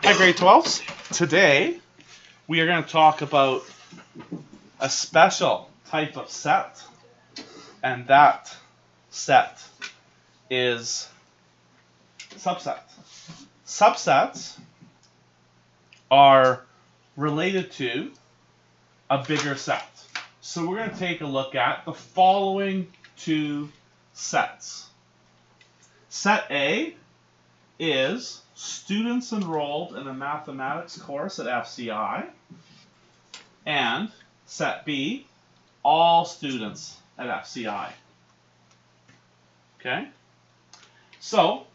Hi, grade 12s. Today, we are going to talk about a special type of set, and that set is subsets. Subsets are related to a bigger set. So we're going to take a look at the following two sets. Set A is students enrolled in a mathematics course at FCI, and set B, all students at FCI. Okay? So,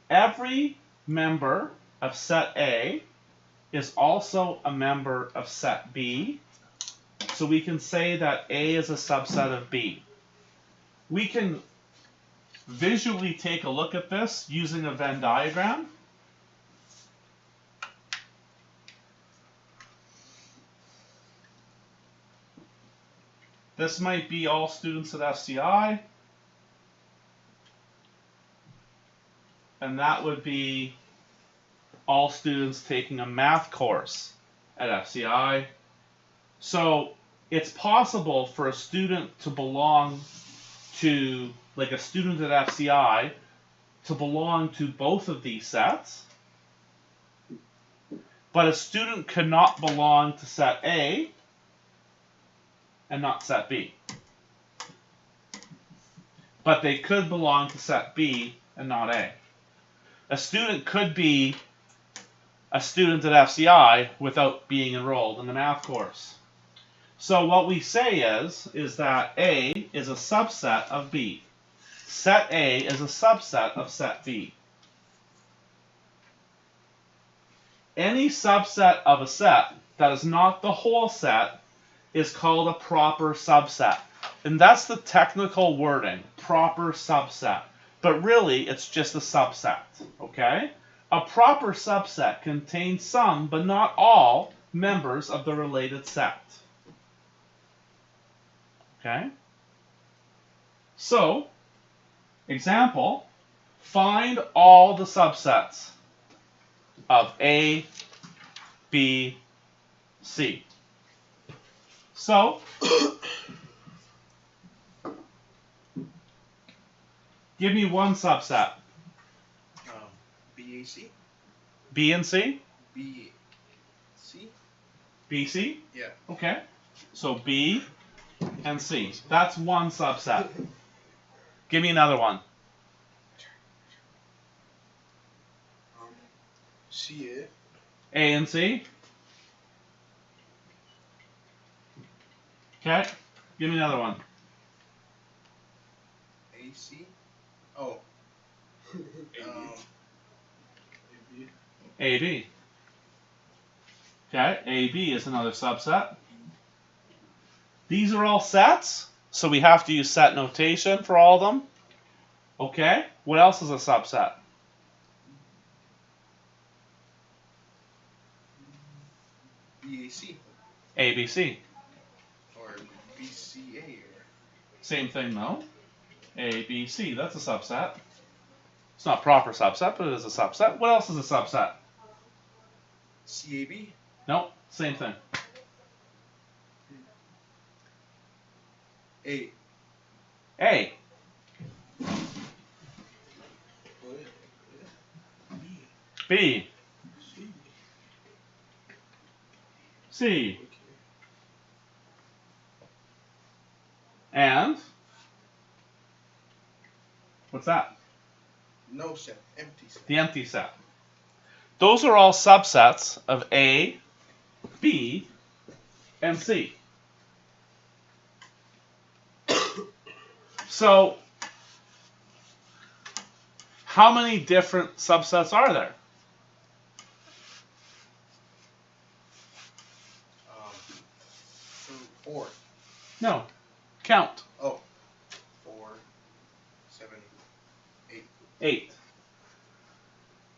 every member of set A is also a member of set B, so we can say that A is a subset of B. We can visually take a look at this using a Venn diagram. This might be all students at FCI, and that would be all students taking a math course at FCI. So it's possible for a student to belong to, like a student at FCI, to belong to both of these sets, but a student could not belong to set A and not set B. But they could belong to set B and not A. A student could be a student at FCI without being enrolled in the math course. So what we say is that A is a subset of B. Set A is a subset of set B. Any subset of a set that is not the whole set is called a proper subset. And that's the technical wording, proper subset. But really, it's just a subset, okay? A proper subset contains some, but not all, members of the related set. Okay? So, example, find all the subsets of A, B, C. So, give me one subset. BAC? B and C? BC? BC? Yeah. Okay. So B and C. That's one subset. Give me another one. CA? A and C? Okay. Give me another one. AC? Oh. AB. Okay. AB is another subset. These are all sets, so we have to use set notation for all of them. Okay. What else is a subset? BAC? ABC. Or BCA? Or... Same thing, though. ABC. That's a subset. It's not a proper subset, but it is a subset. What else is a subset? CAB? Nope. Same thing. A. A. B. C. And what's that? No set. Empty set. The empty set. Those are all subsets of A, B, and C. So, how many different subsets are there? Four. No. Count. Oh. 4, 7, 8. 8.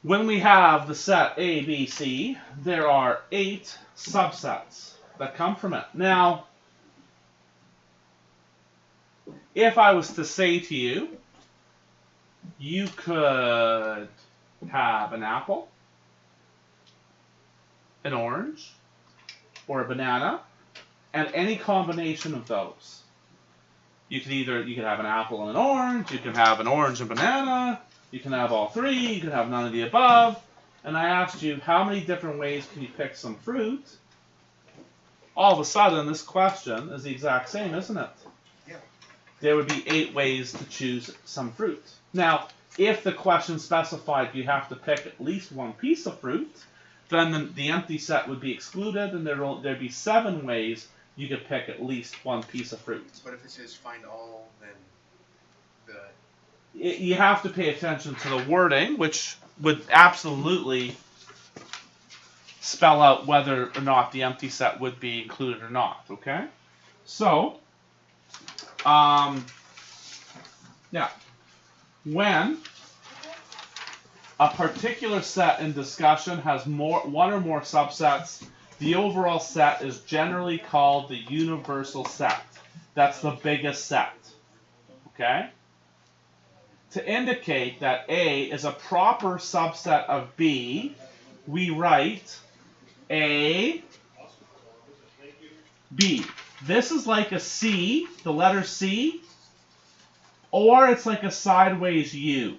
When we have the set A, B, C, there are 8 subsets that come from it. Now, if I was to say to you, you could have an apple, an orange, or a banana, and any combination of those. You can have an apple and an orange, you can have an orange and banana, you can have all three, you can have none of the above. And I asked you, how many different ways can you pick some fruit? All of a sudden, this question is the exact same, isn't it? Yeah. There would be 8 ways to choose some fruit. Now, if the question specified you have to pick at least one piece of fruit, then the empty set would be excluded, and there'd be 7 ways you could pick at least one piece of fruit. But if it says find all, then you have to pay attention to the wording, which would absolutely spell out whether or not the empty set would be included or not, okay? So, yeah. When a particular set in discussion has one or more subsets, the overall set is generally called the universal set. That's the biggest set, okay? To indicate that A is a proper subset of B, we write A, B. This is like a C, the letter C, or it's like a sideways U.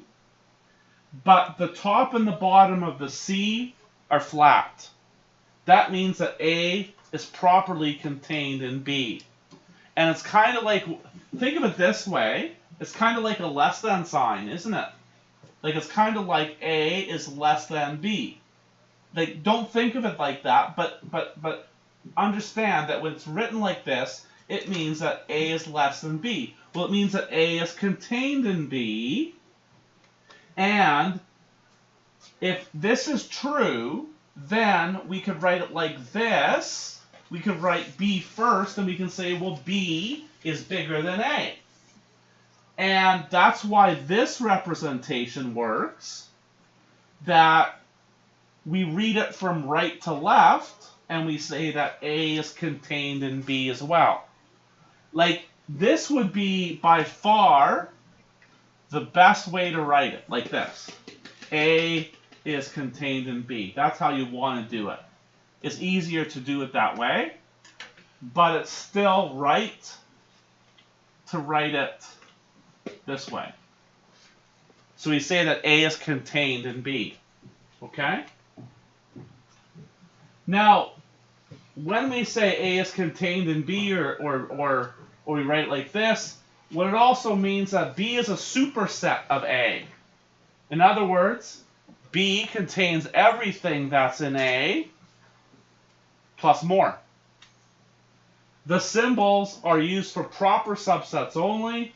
But the top and the bottom of the C are flat. That means that A is properly contained in B. And it's kind of like, think of it this way, it's kind of like a less than sign, isn't it? Like it's kind of like A is less than B. Like, don't think of it like that, but understand that when it's written like this, it means that A is less than B. Well, it means that A is contained in B, and if this is true, then we could write it like this. We could write B first, and we can say, well, B is bigger than A. And that's why this representation works, that we read it from right to left, and we say that A is contained in B as well. Like, this would be by far the best way to write it, like this. A is contained in B. That's how you want to do it. It's easier to do it that way, but it's still right to write it this way. So we say that A is contained in B. Okay? Now, when we say A is contained in B, or we write it like this, what it also means that B is a superset of A. In other words, B contains everything that's in A, plus more. The symbols are used for proper subsets only,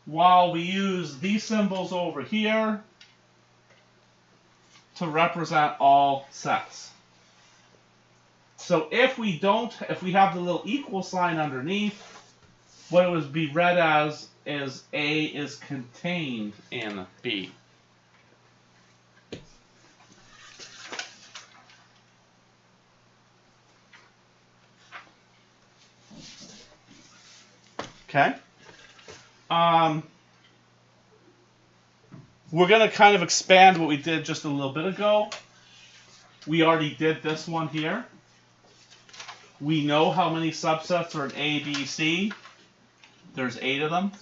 while we use these symbols over here to represent all sets. So if we have the little equal sign underneath, what it would be read as is A is contained in B. Okay? We're going to kind of expand what we did just a little bit ago. We already did this one here. We know how many subsets are in A, B, C. There's 8 of them.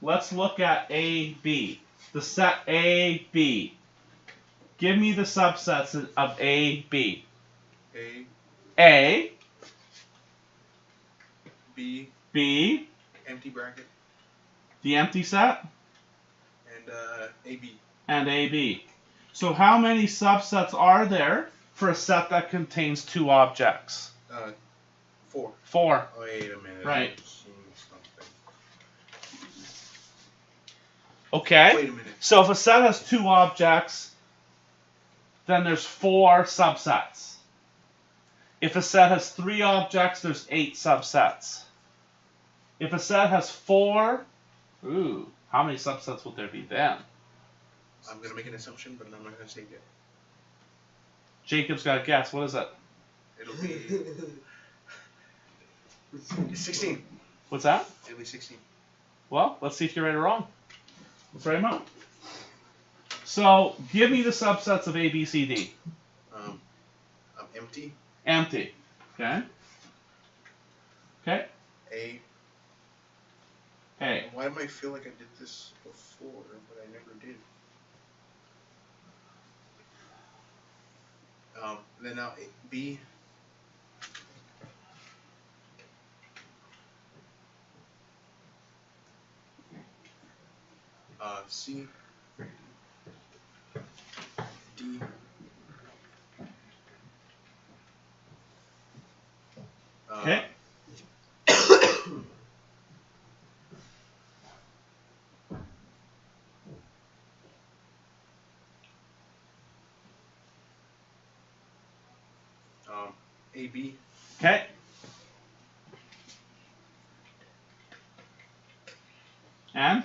Let's look at A, B. The set A, B. Give me the subsets of A, B. A. B. B. Empty bracket. The empty set. And AB. And AB. So how many subsets are there for a set that contains 2 objects? 4. 4. Oh, wait a minute. Right. Something. Okay. Wait a minute. So if a set has 2 objects, then there's 4 subsets. If a set has 3 objects, there's 8 subsets. If a set has 4, how many subsets will there be then? I'm going to make an assumption, but I'm not going to say it yet. Jacob's got a guess. What is it? It'll be 16. What's that? It'll be 16. Well, let's see if you're right or wrong. Let's write them out. So give me the subsets of A, B, C, D. Empty. Empty. Okay. Okay. A. A. Why do I feel like I did this before, but I never did? Then now B. C. D. Okay. AB. Okay. And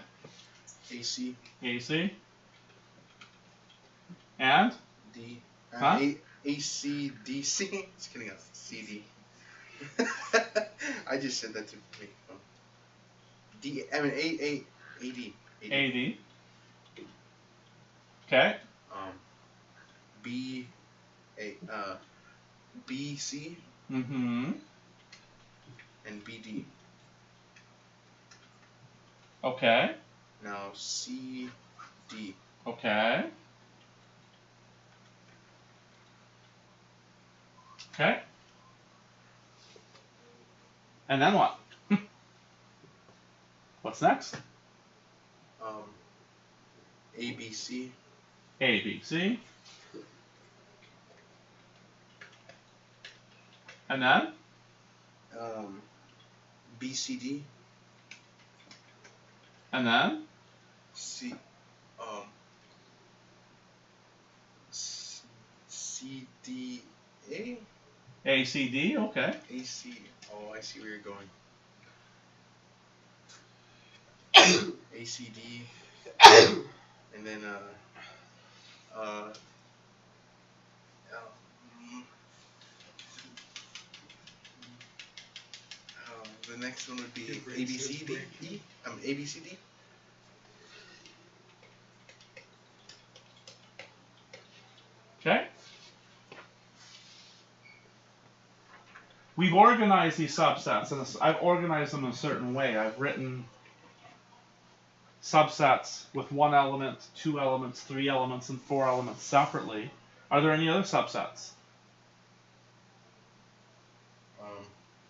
AC. AC. And D. Huh? ACDC. Just kidding. CD. I just said that to make fun. D. I mean AD. AD. Okay. B. BC. Mm-hmm. And BD. Okay. Now CD. Okay. Okay. And then what? What's next? ABC. ABC. And then? BCD. And then? CDA. ACD. Okay. AC. Oh, I see where you're going. ACD. And then the next one would be ABCD. ABCD. Okay. We've organized these subsets, and I've organized them in a certain way. I've written subsets with 1 element, 2 elements, 3 elements, and 4 elements separately. Are there any other subsets?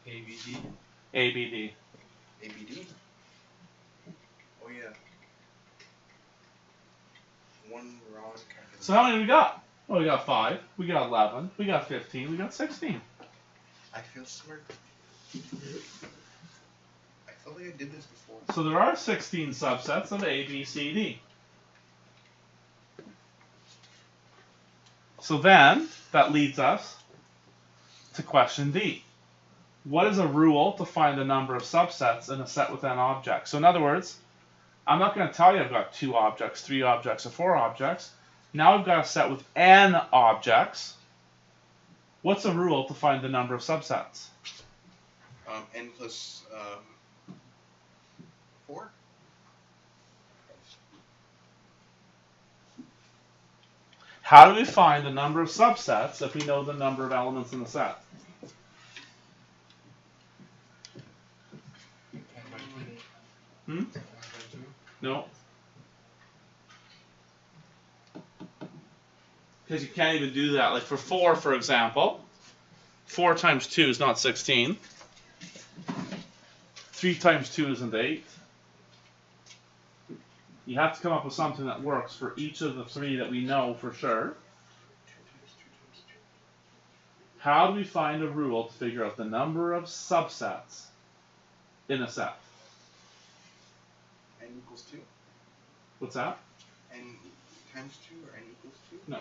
ABD. ABD. ABD. Oh yeah. One wrong. So how many do we got? Well, we got 5. We got 11. We got 15. We got 16. I feel smart. I felt like I did this before. So there are 16 subsets of A, B, C, D. So then, that leads us to question D. What is a rule to find the number of subsets in a set with n objects? So in other words, I'm not going to tell you I've got 2 objects, 3 objects, or 4 objects. Now I've got a set with n objects. What's a rule to find the number of subsets? N plus 4? How do we find the number of subsets if we know the number of elements in the set? No. Because you can't even do that. Like for 4, for example, 4 times 2 is not 16. 3 times 2 isn't 8. You have to come up with something that works for each of the 3 that we know for sure. How do we find a rule to figure out the number of subsets in a set? N equals 2? What's that? N times 2 or N equals 2? No.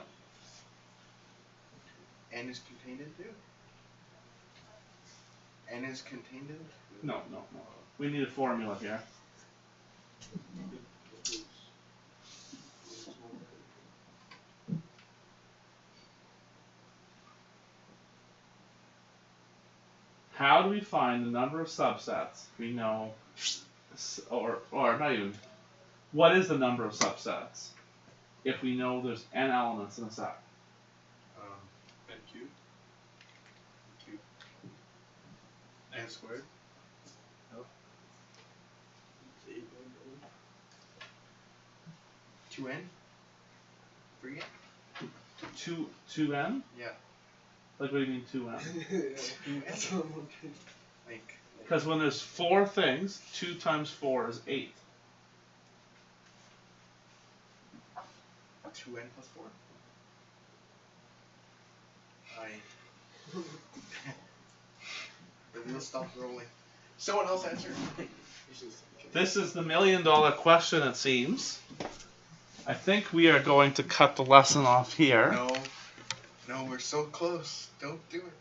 N is contained in 2? N is contained in 2? No. We need a formula here. How do we find the number of subsets we know, or not even, what is the number of subsets if we know there's n elements in a set? N cubed. Cube. N squared. Oh. 2n? 3n? 2n? Yeah. Like, what do you mean 2n? 2n? Like. Because when there's 4 things, 2 times 4 is 8. 2n plus 4? The wheel stopped rolling. Someone else answer. This is the $1 million question, it seems. I think we are going to cut the lesson off here. No, we're so close. Don't do it.